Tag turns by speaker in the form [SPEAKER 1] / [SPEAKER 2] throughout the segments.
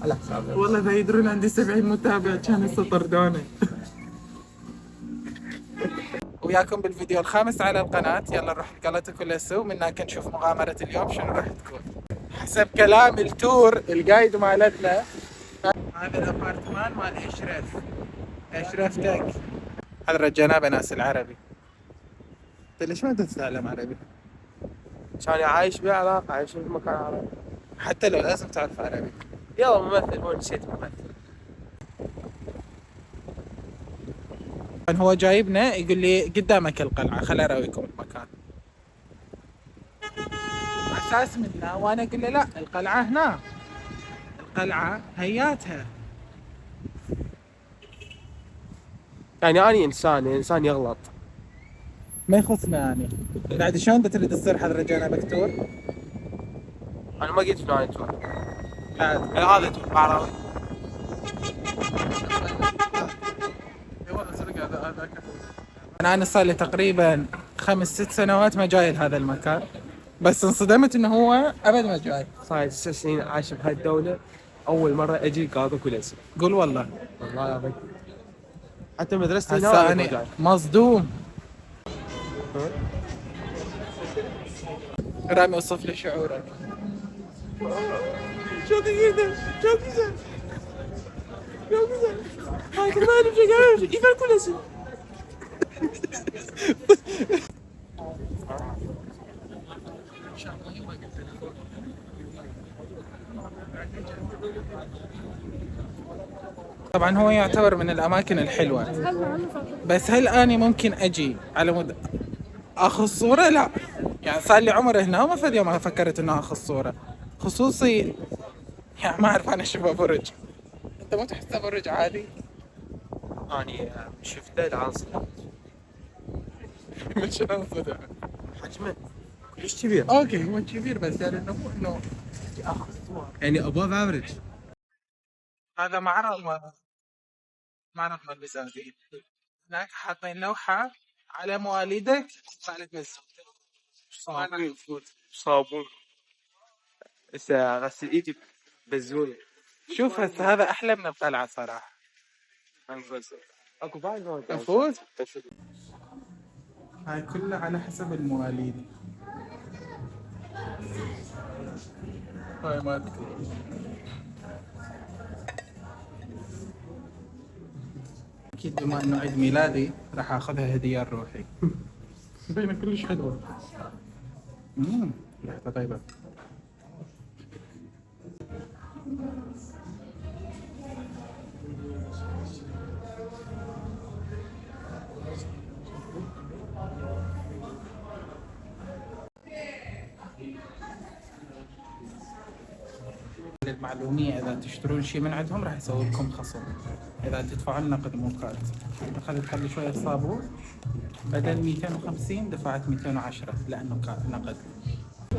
[SPEAKER 1] على حسابنا.
[SPEAKER 2] والله إذا يدرون عندي 70 متابع كان يستطردوني. وياكم بالفيديو الخامس على القناة. يلا نروح لقلعة كوليسو، منا نشوف مغامرة اليوم شنو راح تكون. حسب كلام التور الجايد مالتنا، هذا الابارتمان مال اشرف. اشرفتك. هذا رجعناه بناس العربي. انت ليش ما تتكلم عربي؟
[SPEAKER 1] عشان عايش بعراق، عايش في مكان عربي.
[SPEAKER 2] حتى لو لازم تعرف عربي.
[SPEAKER 1] يلا ممثل، هو نسيت ممثل.
[SPEAKER 2] هو جايبنا يقول لي قدامك القلعة، خل اراويكم المكان. اساس منا وانا اقول له لا، القلعة هنا، القلعة هياتها.
[SPEAKER 1] يعني أنا إنسان يغلط.
[SPEAKER 2] ما يخصنا يعني. بعد شلون انت تريد تصير حضر رجعنا بكتور؟
[SPEAKER 1] أنا ما قلت إنه أنا تور.
[SPEAKER 2] لا
[SPEAKER 1] هذا تور بعراوي.
[SPEAKER 2] انا صار لي تقريبا 5-6 سنوات ما جاي لهذا المكان، بس انصدمت انه هو ابد ما جاي.
[SPEAKER 1] صار 6 سنين عايش بهاي الدولة، أول مرة أجي قاضي كوليسو.
[SPEAKER 2] قول والله.
[SPEAKER 1] والله يا بي. حتى مدرستي
[SPEAKER 2] هسه
[SPEAKER 1] هنا
[SPEAKER 2] انا مصدوم. رامي وصف لي شعورك. شو كذا شو كذا شو كذا هاي كمان بشكل يفعل كل شيء. طبعا هو يعتبر من الاماكن الحلوه، بس هل اني ممكن اجي على اخذ صوره؟ لا، يعني صار لي عمر هنا وما فد يوم فكرت انه اخذ صوره خصوصي. يعني ما اعرف انا اشوفه برج. انت ما تحسه برج عادي؟
[SPEAKER 1] أنا شفته العنصر.
[SPEAKER 2] من شنو انصدم؟
[SPEAKER 1] حجمه كلش كبير.
[SPEAKER 2] اوكي هو كبير، بس يعني انه مو انه اخذ صور.
[SPEAKER 1] يعني above average.
[SPEAKER 2] هذا معرض ملبساتي. هناك حاطين لوحه على مواليدك عليك بس.
[SPEAKER 1] صابون. هسه غسل ايدي بزوني.
[SPEAKER 2] شوف هسه هذا احلى من القلعه صراحه.
[SPEAKER 1] اكو بعد مواد.
[SPEAKER 2] نفوت. هاي كلها على حسب المواليد. هاي مالتي. اكيد بما انه عيد ميلادي راح اخذها هديه لروحي. باينه كلش حلوه. ريحتها طيبه. للمعلومية إذا تشترون شيء من عندهم راح يسوي لكم خصم إذا تدفعون نقد مو كارت. أخذت حلي شوية صابون، بدل 250 دفعت 210 لأنه نقد.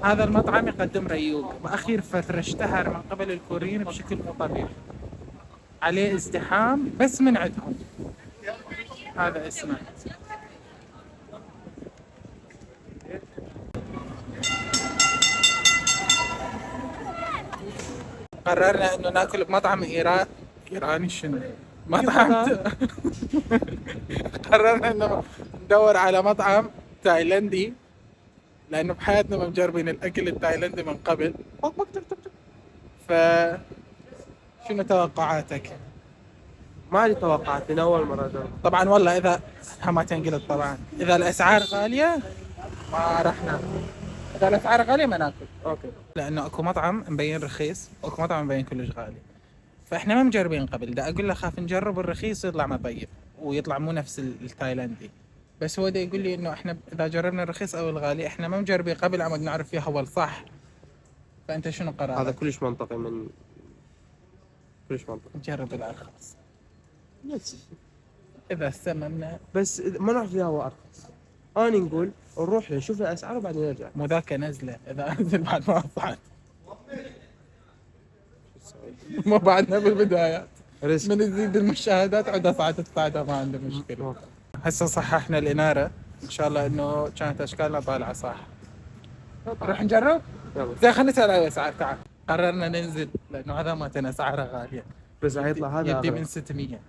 [SPEAKER 2] هذا المطعم يقدم ريوق، وأخير فترة اشتهر من قبل الكوريين بشكل مو طبيعي. عليه ازدحام بس من عندهم. هذا اسمه. قررنا انه ناكل بمطعم ايراني شنو؟ مطعم قررنا انه ندور على مطعم تايلندي، لانه بحياتنا ما مجربين الاكل التايلندي من قبل. ف شنو توقعاتك؟
[SPEAKER 1] ما لي توقعات من اول مره أدور.
[SPEAKER 2] طبعا والله اذا ما تنقلت، طبعا اذا الاسعار غاليه ما راح ناكل. اذا الاسعار غاليه ما ناكل.
[SPEAKER 1] اوكي.
[SPEAKER 2] لانه اكو مطعم مبين رخيص واكو مطعم مبين كلش غالي، فاحنا ما مجربين قبل. دا اقول له خاف نجرب الرخيص يطلع ما طيب ويطلع مو نفس التايلندي. بس هو دا يقول لي انه احنا اذا جربنا الرخيص او الغالي احنا ما مجربين قبل عمد نعرف فيها هو الصح. فانت شنو قرارك؟
[SPEAKER 1] هذا كلش منطقي كلش منطقي.
[SPEAKER 2] نجرب الارخص.
[SPEAKER 1] بس
[SPEAKER 2] اذا استممنا
[SPEAKER 1] بس ما نعرف فيها هو ارخص. انا نقول نروح نشوف الاسعار وبعدين نرجع.
[SPEAKER 2] مو ذاك نزله، اذا انزل بعد ما صعد. ما بعدنا بالبدايات.
[SPEAKER 1] ريسك.
[SPEAKER 2] من يزيد المشاهدات عندها صعدة ما عنده مشكلة. هسه صححنا الإنارة، إن شاء الله إنه كانت أشكالنا طالعة صح. نروح نجرب؟
[SPEAKER 1] يلا.
[SPEAKER 2] زين خلينا نسأل على الأسعار. تعال. قررنا ننزل لانه هذا ما اسعاره غاليه.
[SPEAKER 1] بس حيطلع هذا
[SPEAKER 2] يبدي
[SPEAKER 1] أغلى.
[SPEAKER 2] من 600.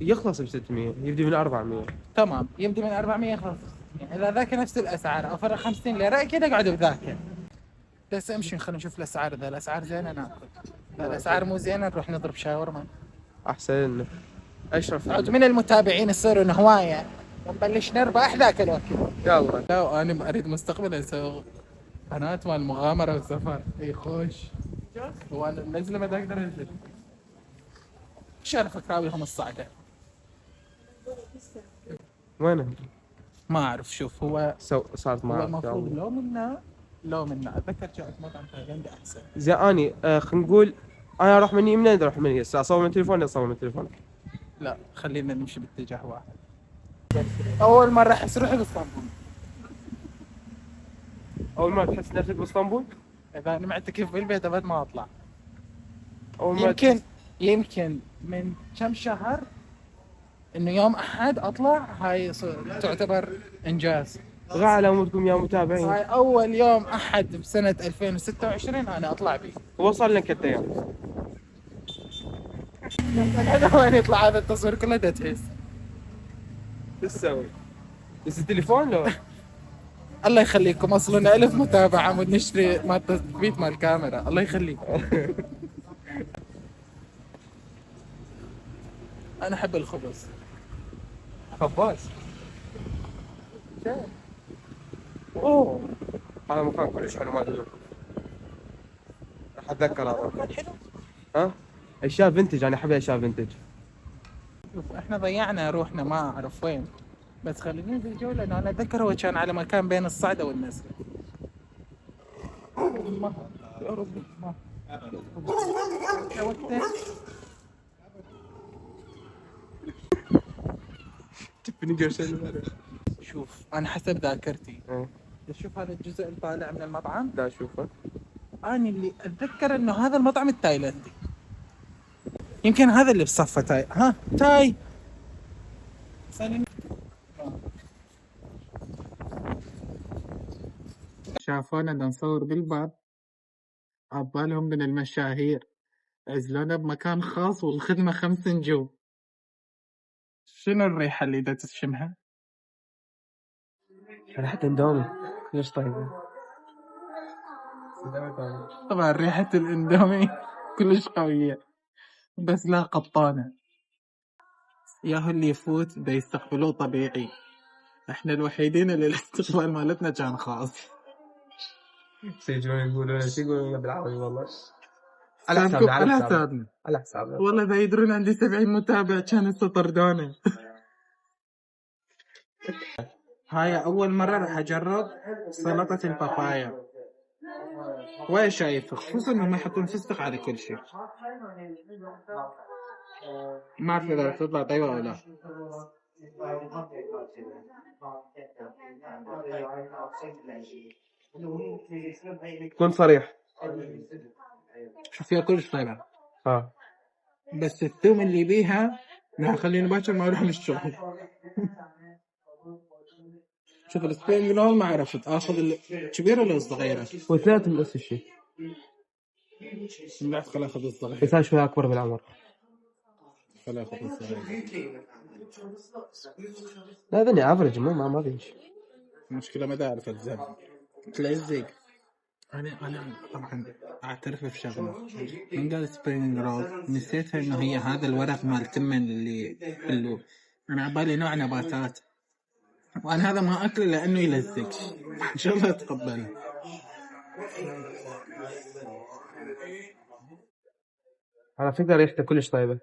[SPEAKER 1] يخلص ب 600، يبدي من 400.
[SPEAKER 2] تمام، يبدي من 400 يخلص. يعني اذا ذاك نفس الاسعار افرق 50 ليره اكيد اقعد بذاك. بس امشي خلينا نشوف الاسعار. اذا الاسعار زينه ناكل، اذا الاسعار مو زينه نروح نضرب شاورما.
[SPEAKER 1] احسن لنا. اشرف
[SPEAKER 2] عود من المتابعين يصيروا هوايه ونبلش نربح ذاك الوقت.
[SPEAKER 1] يلا.
[SPEAKER 2] لا وانا اريد مستقبلا اسوي قناه مال مغامره وسفر. اي خوش. وانا منزله ما اقدر انزل. ايش انا فكراوي لهم الصعده.
[SPEAKER 1] وينه؟
[SPEAKER 2] ما اعرف. شوف هو
[SPEAKER 1] صارت
[SPEAKER 2] هو
[SPEAKER 1] معك.
[SPEAKER 2] المفروض لو منا اتذكر جاءت مطعم تايلاندي احسن.
[SPEAKER 1] زي اني خلينا نقول انا اروح مني منين اروح مني هسه اصور من تليفوني اصور من تليفوني.
[SPEAKER 2] لا خلينا نمشي باتجاه واحد. اول مره احس روحي باسطنبول.
[SPEAKER 1] اول ما تحس نفسك باسطنبول؟
[SPEAKER 2] اذا انا معتكف بالبيت ابد ما اطلع.
[SPEAKER 1] اول ما
[SPEAKER 2] يمكن من كم شهر انه يوم احد اطلع. هاي تعتبر انجاز.
[SPEAKER 1] غا على مودكم يا متابعين.
[SPEAKER 2] هاي اول يوم احد بسنه 2026 انا اطلع به.
[SPEAKER 1] وصل لك كم ايام؟
[SPEAKER 2] هذا وين يطلع هذا التصوير كله تحس.
[SPEAKER 1] ايش تسوي؟ بس التليفون لو
[SPEAKER 2] الله يخليكم وصلنا 1000 متابعة ونشتري مال تثبيت مال الكاميرا. الله يخليكم. أنا أحب الخبز.
[SPEAKER 1] خباز. اوه هذا مكان كلش حلو ما ادري. راح اتذكر هذا.
[SPEAKER 2] مكان حلو.
[SPEAKER 1] ها؟ اشياء فنتج، انا احب اشياء فنتج.
[SPEAKER 2] شوف احنا ضيعنا روحنا ما أعرف وين. بس خلينا ننزل جولة لأنه أنا أتذكر هو كان على مكان بين الصعدة والنزلة. ما يا ربي ما يا وقته.
[SPEAKER 1] تبني قرشين.
[SPEAKER 2] شوف أنا حسب ذاكرتي
[SPEAKER 1] ايه
[SPEAKER 2] شوف هذا الجزء اللي طالع من المطعم.
[SPEAKER 1] لا اشوفه.
[SPEAKER 2] أنا اللي أتذكر إنه هذا المطعم التايلاندي. يمكن هذا اللي بصفة تاي. ها تاي شافونا بدنا نصور بالباب عبالهم من المشاهير. عزلونا بمكان خاص والخدمة 5 نجوم. شنو الريحة اللي دا تشمها؟
[SPEAKER 1] ريحة اندومي كلش طيبة.
[SPEAKER 2] طبعا ريحة الاندومي كلش قوية بس لا قطانة. ياهو اللي يفوت دا يستقبلوه طبيعي. احنا الوحيدين اللي الاستقبال مالتنا كان خاص.
[SPEAKER 1] يجون يقولون شو يقولون بالعربي والله.
[SPEAKER 2] على حسابنا
[SPEAKER 1] على حسابنا.
[SPEAKER 2] والله اذا يدرون عندي 70 متابع كان هسه طردونا. هاي اول مرة راح اجرب سلطة البابايا. وين شايف خصوصا انهم يحطون فستق على كل شيء. ما اعرف اذا راح تطلع طيبة ولا لا.
[SPEAKER 1] كن صريح.
[SPEAKER 2] شوف فيها كلش طيبة.
[SPEAKER 1] ها
[SPEAKER 2] بس الثوم اللي بيها راح خليني باكر ما اروح للشغل. شوف السبرينج رول ما عرفت اخذ الكبيرة ولا الصغيرة.
[SPEAKER 1] واثنيناتهم نفس الشيء.
[SPEAKER 2] لا خل اخذ الصغيرة.
[SPEAKER 1] بس هاي شوي اكبر بالعمر.
[SPEAKER 2] خل اخذ الصغيرة.
[SPEAKER 1] لا ذني افرج ما بيمشي.
[SPEAKER 2] المشكلة ما اعرف الزبط تلزق. انا طبعا اعترف بشغله. من قال سبرينج رول نسيتها انه هي هذا الورق مال تمن اللي حلو. انا عبالي نوع نباتات وانا هذا ما اكله لانه يلزق. ان شاء الله اتقبله.
[SPEAKER 1] على فكرة ريحته كلش طيبة.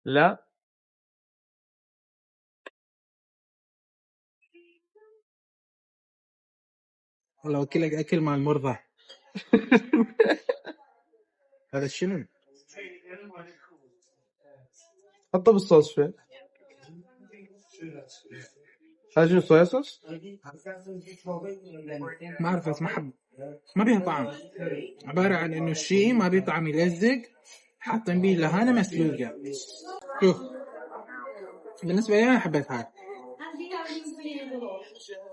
[SPEAKER 1] لا
[SPEAKER 2] والله وكلك اكل مع المرضى. هذا شنو؟
[SPEAKER 1] حطه بالصوص شوي. هذا شنو صويا صوص؟
[SPEAKER 2] ما اعرف بس ما بيها طعم. عبارة عن انه الشيء ما بيه طعم يلزق. حاطين بيه لهانة مسلوقة. شوف بالنسبة لي انا حبيت هاي.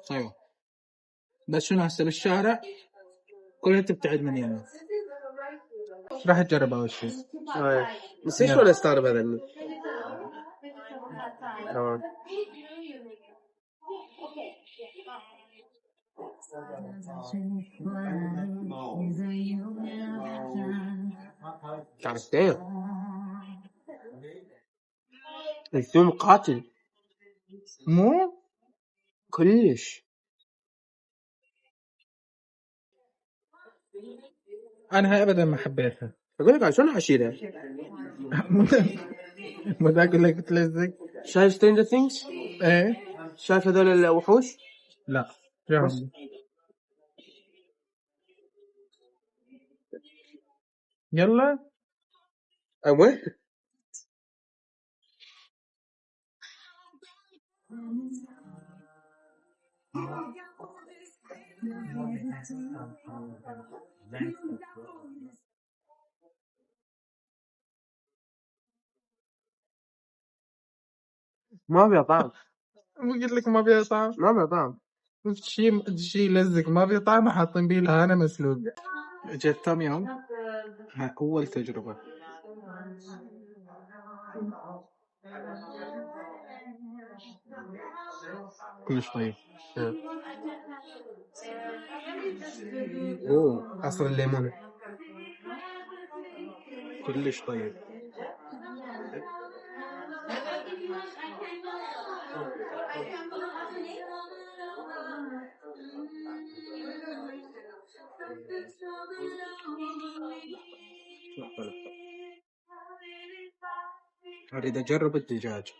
[SPEAKER 2] طيب بس شنو هسه بالشارع كلها تبتعد من يمه. راح تجرب اول شيء.
[SPEAKER 1] بس ليش ولا استغرب هذا تمام. تعرفتين الفيلم قاتل
[SPEAKER 2] مو
[SPEAKER 1] كلش.
[SPEAKER 2] انا هاي ابدا ما حبيتها.
[SPEAKER 1] اقول لك شلون حشيلها.
[SPEAKER 2] ما ذاك اللي تلزق.
[SPEAKER 1] شايف سترينجر ثينجز؟
[SPEAKER 2] ايه
[SPEAKER 1] شايف هذول الوحوش؟
[SPEAKER 2] لا يلا
[SPEAKER 1] ايوه ما فيها طعم.
[SPEAKER 2] قلت لك ما فيها طعم.
[SPEAKER 1] ما فيها طعم.
[SPEAKER 2] شيء لزق ما فيه طعم حاطين بيه الهانة مسلوق. جت تم يوم هاي أول تجربة. كلش طيب.
[SPEAKER 1] اوه عصر الليمون
[SPEAKER 2] كلش طيب. أريد أجرب الدجاج.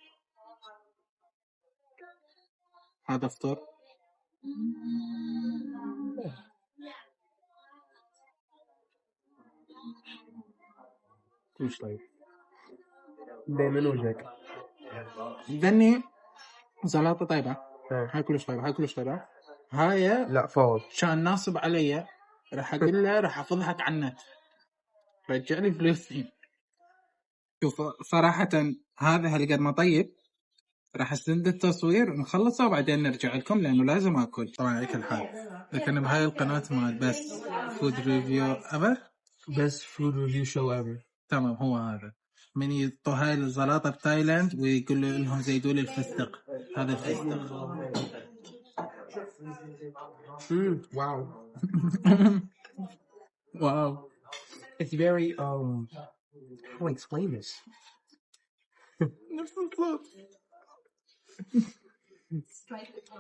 [SPEAKER 2] هذا فطور. كلش طيب.
[SPEAKER 1] من وجهك
[SPEAKER 2] ذني سلطة طيبة. هاي كلش طيبة. هاي كلش طيبة. هاي
[SPEAKER 1] لا فوض
[SPEAKER 2] كان ناصب علي راح أقول له راح أفضحك عن النت رجع لي فلوسي. شوف صراحة هذا هالقد ما طيب راح أسند التصوير ونخلصه وبعدين نرجع لكم لأنه لازم أكل. طبعا على كل حال لكن بهاي القناة مال بس فود ريفيو أبر
[SPEAKER 1] بس فود ريفيو شو ايفر.
[SPEAKER 2] تمام هو هذا من يطوا هاي الزلاطة بتايلاند ويقول لهم زيدوا لي الفستق. هذا الفستق.
[SPEAKER 1] واو
[SPEAKER 2] واو.
[SPEAKER 1] it's very how to explain this.
[SPEAKER 2] نفس الصوت.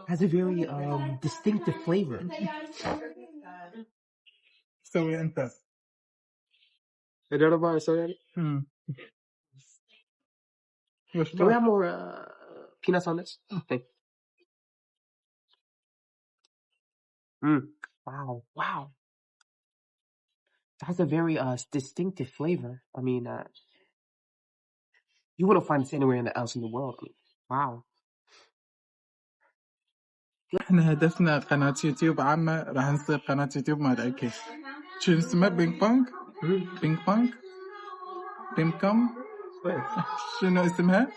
[SPEAKER 1] has a very distinctive flavor.
[SPEAKER 2] سوي أنت.
[SPEAKER 1] جرب أنا أسوي يعني. Can we have more peanuts on this? Thank you. Wow. It has a very distinctive flavor. I mean, you wouldn't find this anywhere else in the world. I mean, wow.
[SPEAKER 2] احنا هدفنا قناة يوتيوب عامة راح نصير قناة يوتيوب مال أكل. شو اسمه بينج بونج؟ بينج بونج؟ بينج كوم؟ شنو اسمها؟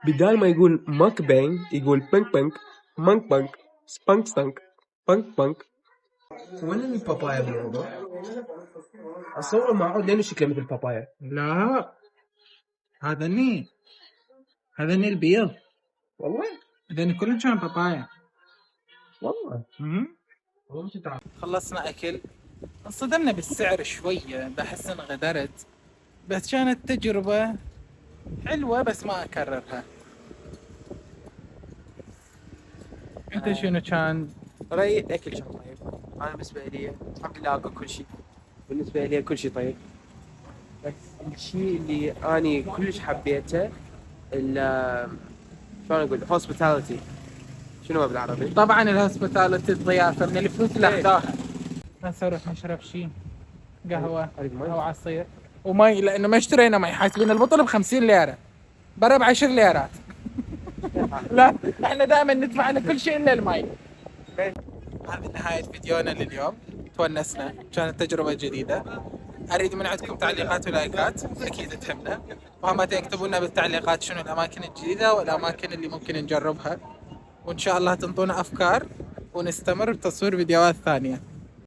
[SPEAKER 1] بدال ما يقول ماك بانج يقول بانك بانك مانك بانك سبانك ستانك بانك بانك. وين البابايا بالموضوع؟ أصور معه لأنه شكله مثل البابايا.
[SPEAKER 2] لا هذا ني البيض.
[SPEAKER 1] والله
[SPEAKER 2] هذا كله كان بابايا.
[SPEAKER 1] والله
[SPEAKER 2] خلصنا أكل. انصدمنا بالسعر شوية بحس إن غدرت بس كانت تجربة حلوة بس ما أكررها. أنت شنو كان
[SPEAKER 1] رأيي الأكل كان طيب. أنا بالنسبة لي الحمد لله أكل كل شيء. بالنسبة لي كل شيء طيب. بس الشيء اللي أنا كلش حبيته شلون أقول hospitality. شنو بالعربي؟
[SPEAKER 2] طبعا الهوسبيتاليتي الضيافة من الفلوس اللي أخذاها. هسه نروح نشرب شيء قهوة أو عصير ومي لأنه ما اشترينا مي حاسبين البطل ب50 ليرة برا ب10 ليرات. لا احنا دائما ندفع لكل شيء إلا المي. هذه نهاية فيديونا لليوم. تونسنا كانت تجربة جديدة. أريد من عندكم تعليقات ولايكات أكيد تهمنا وهم تكتبوا لنا بالتعليقات شنو الأماكن الجديدة والأماكن اللي ممكن نجربها وإن شاء الله تنطونا أفكار ونستمر بتصوير فيديوهات ثانية.